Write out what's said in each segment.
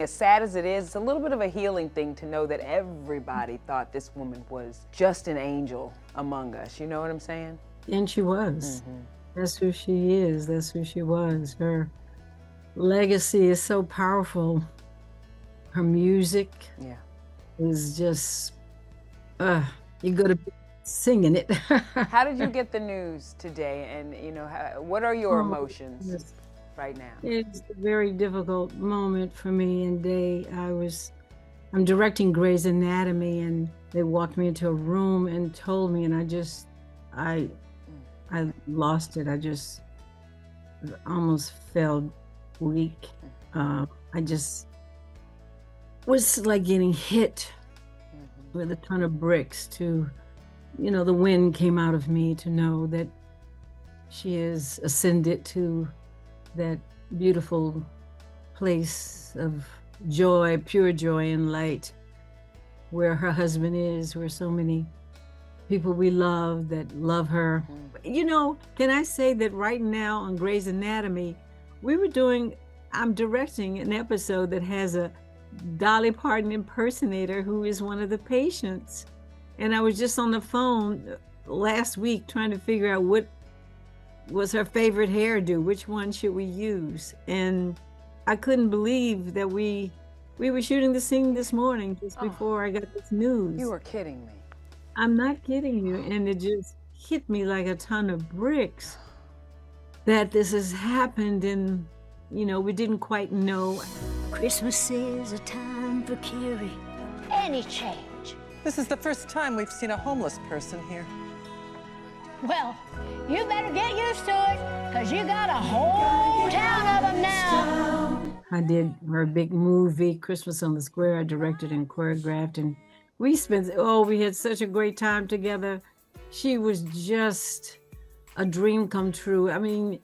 As sad as it is, it's a little bit of a healing thing to know that everybody thought this woman was just an angel among us. You know what I'm saying? And she was. That's who she is. That's who she was. Her legacy is so powerful. Her music Yeah. is just, you go to singing it. How did you get the news today? And, what are your Oh, emotions yes. right now? It's a very difficult moment for me and day. I'm directing Grey's Anatomy, and they walked me into a room and told me, and I lost it. I just almost felt weak. I just was like getting hit with a ton of bricks the wind came out of me to know that she has ascended to that beautiful place of joy, pure joy and light, where her husband is, where so many people we love that love her. Can I say that right now on Grey's Anatomy, I'm directing an episode that has a Dolly Parton impersonator who is one of the patients. And I was just on the phone last week trying to figure out what was her favorite hairdo, which one should we use? And I couldn't believe that we were shooting the scene this morning just before I got this news. You are kidding me. I'm not kidding you. And it just hit me like a ton of bricks that this has happened, and we didn't quite know. Christmas is a time for Eerie. Any change. This is the first time we've seen a homeless person here. Well, you better get used to it, because you got a whole town of them now. I did her big movie, Christmas on the Square. I directed and choreographed, and we had such a great time together. She was just a dream come true. I mean,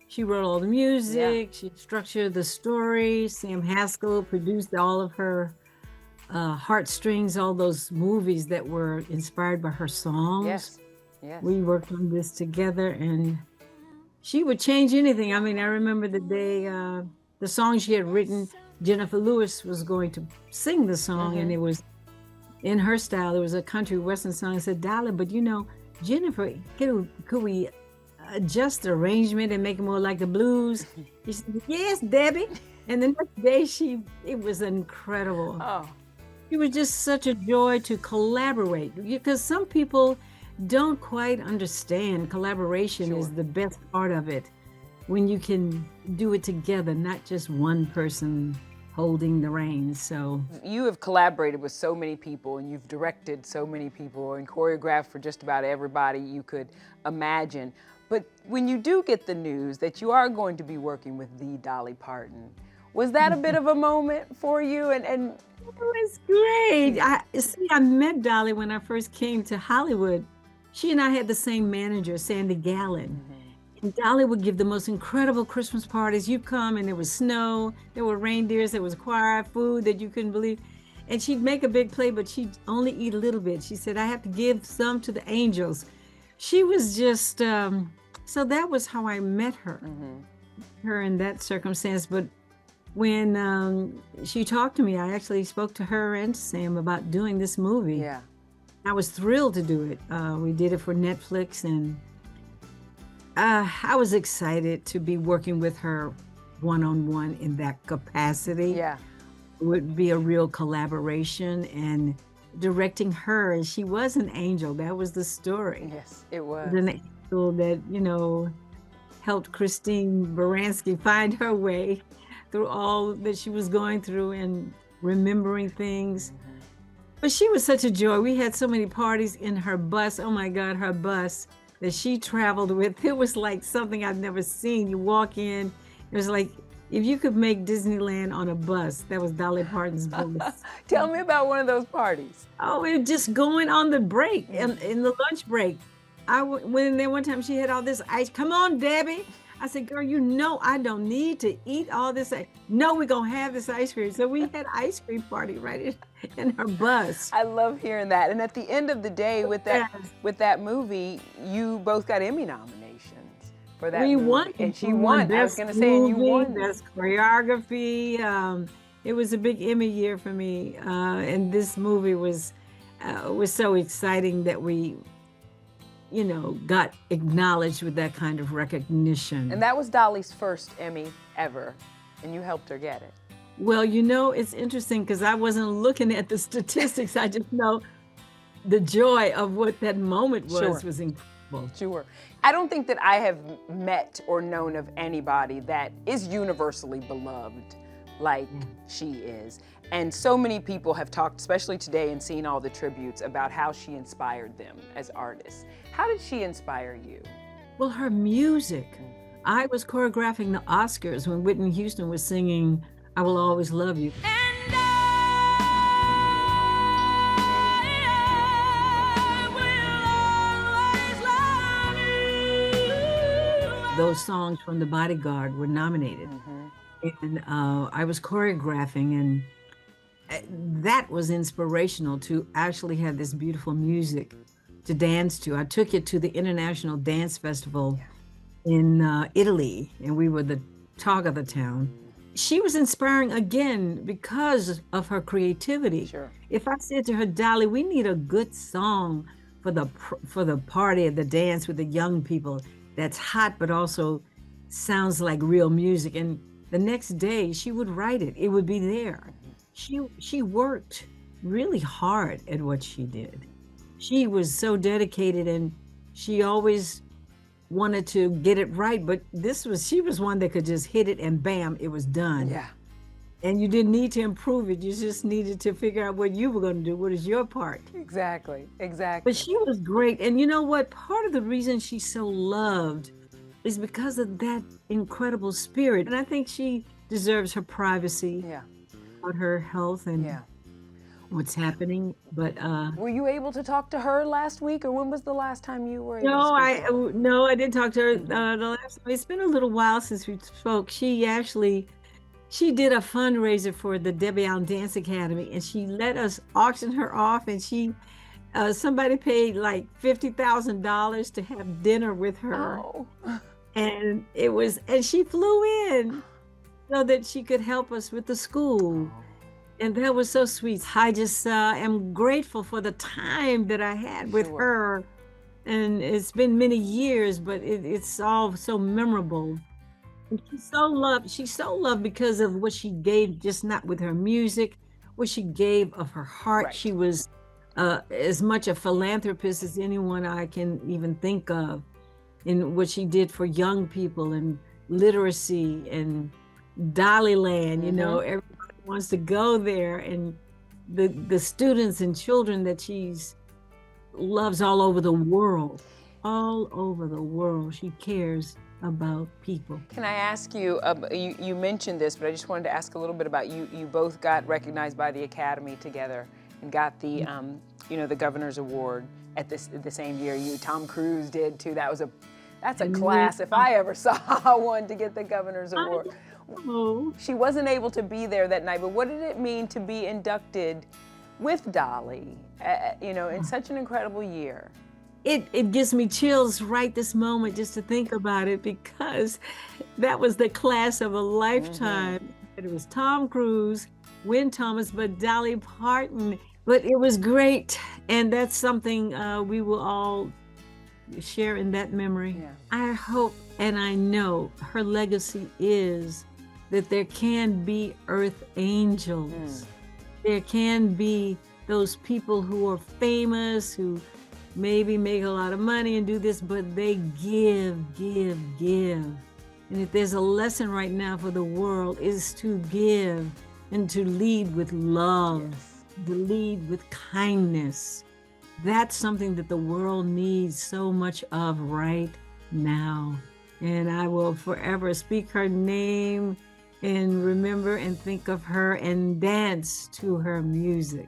she wrote all the music, she structured the story. Sam Haskell produced all of her heartstrings, all those movies that were inspired by her songs. Yes. We worked on this together, and she would change anything. I mean, I remember the day, the song she had written, Jennifer Lewis was going to sing the song, and it was in her style. It was a country western song. I said, Dolly, but Jennifer, could we adjust the arrangement and make it more like the blues? She said, yes, Debbie. And the next day, it was incredible. Oh. It was just such a joy to collaborate, because some people don't quite understand collaboration is the best part of it, when you can do it together, not just one person holding the reins. So you have collaborated with so many people, and you've directed so many people and choreographed for just about everybody you could imagine. But when you do get the news that you are going to be working with the Dolly Parton, was that a bit of a moment for you? And it was great. I met Dolly when I first came to Hollywood. She and I had the same manager, Sandy Gallen. And Dolly would give the most incredible Christmas parties. You'd come and there was snow, there were reindeers, there was choir, food that you couldn't believe. And she'd make a big plate, but she'd only eat a little bit. She said, I have to give some to the angels. She was just, so that was how I met her, her in that circumstance. But when she talked to me, I actually spoke to her and Sam about doing this movie. yeah. I was thrilled to do it. We did it for Netflix, and I was excited to be working with her one-on-one in that capacity. Yeah. It would be a real collaboration, and directing her, and she was an angel. That was the story. Yes, it was. An angel that, helped Christine Baranski find her way through all that she was going through and remembering things. But she was such a joy. We had so many parties in her bus. Oh my God, her bus that she traveled with. It was like something I've never seen. You walk in, it was like, if you could make Disneyland on a bus, that was Dolly Parton's bus. Tell me about one of those parties. Oh, it was just going on the break, in the lunch break. I went in there one time, she had all this ice. Come on, Debbie. I said, girl, I don't need to eat all this. No, we're going to have this ice cream. So we had ice cream party right in her bus. I love hearing that. And at the end of the day, with that movie, you both got Emmy nominations for that movie. We won. And she won. I was going to say, and you won. Best choreography. It was a big Emmy year for me, and this movie was so exciting that we, got acknowledged with that kind of recognition. And that was Dolly's first Emmy ever, and you helped her get it. Well, it's interesting because I wasn't looking at the statistics. I just know the joy of what that moment was incredible. Sure. I don't think that I have met or known of anybody that is universally beloved like she is. And so many people have talked, especially today, and seen all the tributes about how she inspired them as artists. How did she inspire you? Well, her music. I was choreographing the Oscars when Whitney Houston was singing I Will Always Love You. Those songs from The Bodyguard were nominated. And I was choreographing, and that was inspirational to actually have this beautiful music to dance to. I took it to the International Dance Festival in Italy, and we were the talk of the town. She was inspiring again because of her creativity. Sure. If I said to her, Dolly, we need a good song for the party, the dance with the young people that's hot but also sounds like real music, and the next day she would write it. It would be there. She worked really hard at what she did. She was so dedicated, and she always wanted to get it right, but she was one that could just hit it and bam, it was done. Yeah. And you didn't need to improve it. You just needed to figure out what you were going to do. What is your part? Exactly. But she was great. And you know what? Part of the reason she's so loved is because of that incredible spirit. And I think she deserves her privacy about her health and what's happening. But were you able to talk to her last week, or when was the last time you were able to speak to her? No, I didn't talk to her. It's been a little while since we spoke. She did a fundraiser for the Debbie Allen Dance Academy, and she let us auction her off, and somebody paid like $50,000 to have dinner with her. Oh. And she flew in so that she could help us with the school. And that was so sweet. I just am grateful for the time that I had with her. And it's been many years, but it's all so memorable. And she's so loved because of what she gave, just not with her music, what she gave of her heart. Right. She was as much a philanthropist as anyone I can even think of, in what she did for young people and literacy and Dollyland. Everybody wants to go there, and the students and children that she's loves all over the world. She cares about people. Can I ask you, you mentioned this, but I just wanted to ask a little bit about you both got recognized by the Academy together and got the the Governor's Award at the same year. Tom Cruise did too. That's a class if I ever saw one, to get the Governor's Award. She wasn't able to be there that night, but what did it mean to be inducted with Dolly, in such an incredible year? It gives me chills right this moment just to think about it, because that was the class of a lifetime. It was Tom Cruise, Wynn Thomas, but Dolly Parton. But it was great, and that's something we will all share in that memory. Yeah. I hope and I know her legacy is that there can be earth angels. There can be those people who are famous, who maybe make a lot of money and do this, but they give. And if there's a lesson right now for the world, is to give and to lead with love, to lead with kindness. That's something that the world needs so much of right now. And I will forever speak her name and remember and think of her and dance to her music.